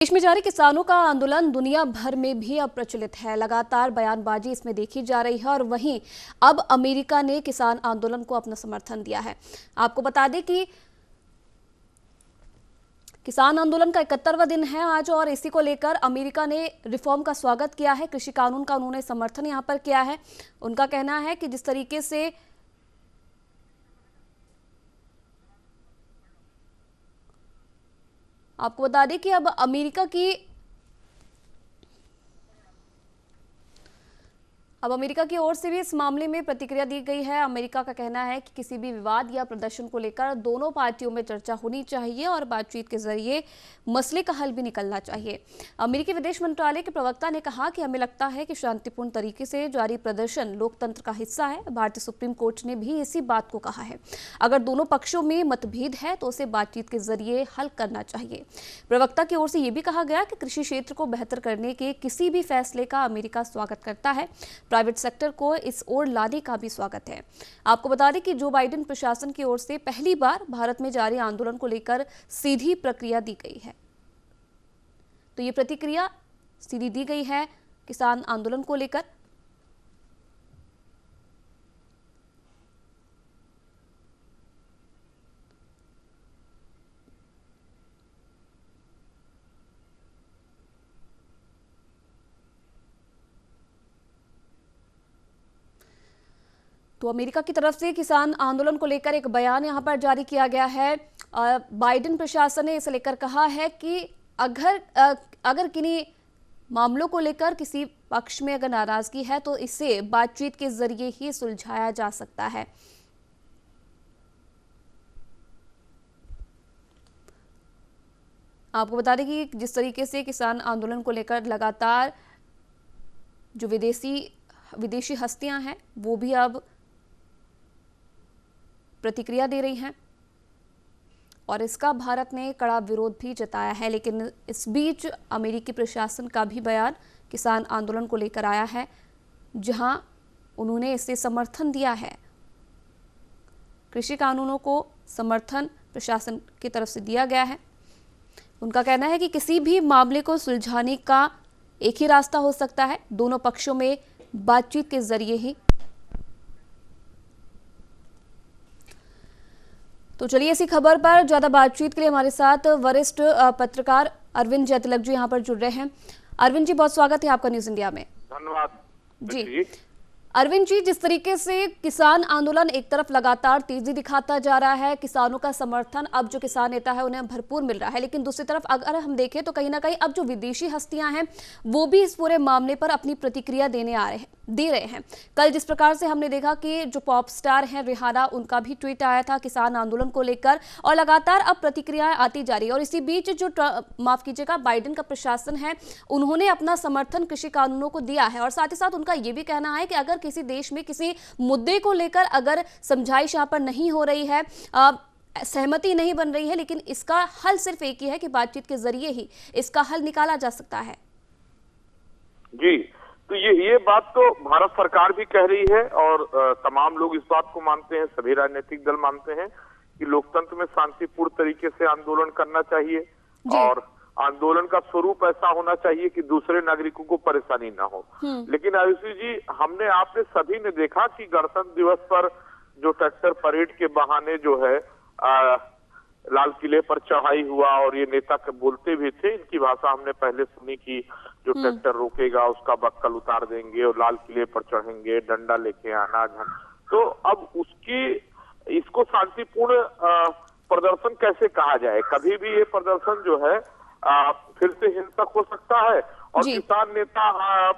देश में जारी किसानों का आंदोलन दुनिया भर में भी अब प्रचलित है। लगातार बयानबाजी इसमें देखी जा रही है और वहीं अब अमेरिका ने किसान आंदोलन को अपना समर्थन दिया है। आपको बता दें कि किसान आंदोलन का 71वां दिन है आज और इसी को लेकर अमेरिका ने रिफॉर्म का स्वागत किया है। कृषि कानून का उन्होंने समर्थन यहां पर किया है। उनका कहना है कि जिस तरीके से आपको बता दें कि अब अमेरिका की ओर से भी इस मामले में प्रतिक्रिया दी गई है। अमेरिका का कहना है कि किसी भी विवाद या प्रदर्शन को लेकर दोनों पार्टियों में चर्चा होनी चाहिए और बातचीत के जरिए मसले का हल भी निकलना चाहिए। अमेरिकी विदेश मंत्रालय के प्रवक्ता ने कहा कि हमें लगता है कि शांतिपूर्ण तरीके से जारी प्रदर्शन लोकतंत्र का हिस्सा है। भारतीय सुप्रीम कोर्ट ने भी इसी बात को कहा है। अगर दोनों पक्षों में मतभेद है तो उसे बातचीत के जरिए हल करना चाहिए। प्रवक्ता की ओर से यह भी कहा गया कि कृषि क्षेत्र को बेहतर करने के किसी भी फैसले का अमेरिका स्वागत करता है। प्राइवेट सेक्टर को इस ओर लाने का भी स्वागत है। आपको बता दें कि जो बाइडेन प्रशासन की ओर से पहली बार भारत में जारी आंदोलन को लेकर सीधी प्रक्रिया दी गई है। तो ये प्रतिक्रिया सीधी दी गई है किसान आंदोलन को लेकर। तो अमेरिका की तरफ से किसान आंदोलन को लेकर एक बयान यहां पर जारी किया गया है। बाइडेन प्रशासन ने इसे लेकर कहा है कि अगर किन्हीं मामलों को लेकर किसी पक्ष में अगर नाराजगी है तो इसे बातचीत के जरिए ही सुलझाया जा सकता है। आपको बता दें कि जिस तरीके से किसान आंदोलन को लेकर लगातार जो विदेशी हस्तियां हैं वो भी अब प्रतिक्रिया दे रही हैं और इसका भारत ने कड़ा विरोध भी जताया है। लेकिन इस बीच अमेरिकी प्रशासन का भी बयान किसान आंदोलन को लेकर आया है, जहां उन्होंने इसे समर्थन दिया है। कृषि कानूनों को समर्थन प्रशासन की तरफ से दिया गया है। उनका कहना है कि किसी भी मामले को सुलझाने का एक ही रास्ता हो सकता है, दोनों पक्षों में बातचीत के जरिए ही। तो चलिए इसी खबर पर ज्यादा बातचीत के लिए हमारे साथ वरिष्ठ पत्रकार अरविंद जैतलक जी यहां पर जुड़ रहे हैं। अरविंद जी, बहुत स्वागत है आपका न्यूज इंडिया में। धन्यवाद जी। अरविंद जी, जिस तरीके से किसान आंदोलन एक तरफ लगातार तेजी दिखाता जा रहा है, किसानों का समर्थन अब जो किसान नेता है उन्हें भरपूर मिल रहा है, लेकिन दूसरी तरफ अगर हम देखें तो कहीं ना कहीं अब जो विदेशी हस्तियां हैं वो भी इस पूरे मामले पर अपनी प्रतिक्रिया दे रहे हैं। कल जिस प्रकार से हमने देखा कि जो पॉप स्टार हैं रिहाना, उनका भी ट्वीट आया था किसान आंदोलन को लेकर और लगातार अब प्रतिक्रियाएं आती जा रही है। और इसी बीच जो बाइडेन का प्रशासन है उन्होंने अपना समर्थन कृषि कानूनों को दिया है और साथ ही साथ उनका यह भी कहना है कि अगर किसी देश में किसी मुद्दे को लेकर अगर समझाइश यहाँ पर नहीं हो रही है, सहमति नहीं बन रही है, लेकिन इसका हल सिर्फ एक ही है कि बातचीत के जरिए ही इसका हल निकाला जा सकता है। जी, तो ये बात तो भारत सरकार भी कह रही है और तमाम लोग इस बात को मानते हैं, सभी राजनीतिक दल मानते हैं कि लोकतंत्र में शांतिपूर्ण तरीके से आंदोलन करना चाहिए और आंदोलन का स्वरूप ऐसा होना चाहिए कि दूसरे नागरिकों को परेशानी ना हो। लेकिन आयुषी जी, आपने सभी ने देखा कि गणतंत्र दिवस पर जो ट्रैक्टर परेड के बहाने जो है लाल किले पर चढ़ाई हुआ और ये नेता बोलते भी थे, इनकी भाषा हमने पहले सुनी कि जो ट्रैक्टर रोकेगा उसका बक्कल उतार देंगे और लाल किले पर चढ़ेंगे, डंडा लेके आना। तो अब इसको शांतिपूर्ण प्रदर्शन कैसे कहा जाए? कभी भी ये प्रदर्शन जो है फिर से हिंसक हो सकता है और किसान नेता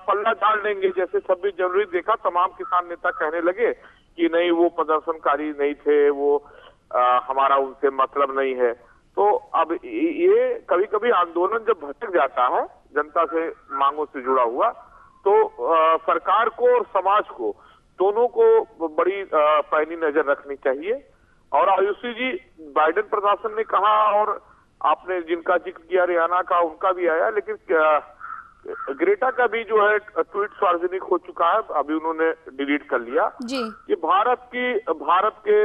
पल्ला झाड़ लेंगे। जैसे 26 जनवरी देखा, तमाम किसान नेता कहने लगे कि नहीं, वो प्रदर्शनकारी नहीं थे, वो हमारा उनसे मतलब नहीं है। तो अब ये कभी कभी आंदोलन जब भटक जाता है जनता से मांगों से जुड़ा हुआ, तो सरकार को और समाज को दोनों को बड़ी पैनी नजर रखनी चाहिए। और आयुषी जी, बाइडेन प्रशासन ने कहा और आपने जिनका जिक्र किया रिहाना का, उनका भी आया, लेकिन ग्रेटा का भी जो है ट्वीट सार्वजनिक हो चुका है, अभी उन्होंने डिलीट कर लिया जी। ये भारत के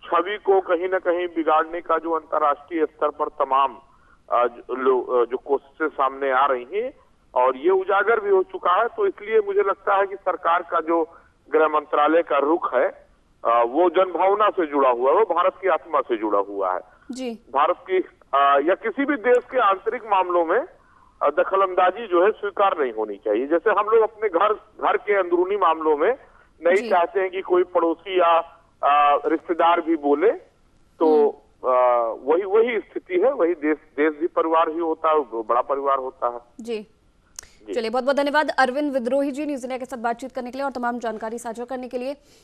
छवि को कहीं ना कहीं बिगाड़ने का जो अंतर्राष्ट्रीय स्तर पर तमाम जो कोशिशें सामने आ रही हैं और ये उजागर भी हो चुका है। तो इसलिए मुझे लगता है कि सरकार का जो गृह मंत्रालय का रुख है वो जनभावना से जुड़ा हुआ है, वो भारत की आत्मा से जुड़ा हुआ है। जी। भारत की या किसी भी देश के आंतरिक मामलों में दखल अंदाजी जो है स्वीकार नहीं होनी चाहिए। जैसे हम लोग अपने घर के अंदरूनी मामलों में नहीं चाहते हैं कि कोई पड़ोसी या रिश्तेदार भी बोले, तो वही स्थिति है। वही देश भी परिवार ही होता है, बड़ा परिवार होता है। जी, चलिए बहुत बहुत धन्यवाद अरविंद विद्रोही जी, न्यूज़ इंडिया के साथ बातचीत करने के लिए और तमाम जानकारी साझा करने के लिए।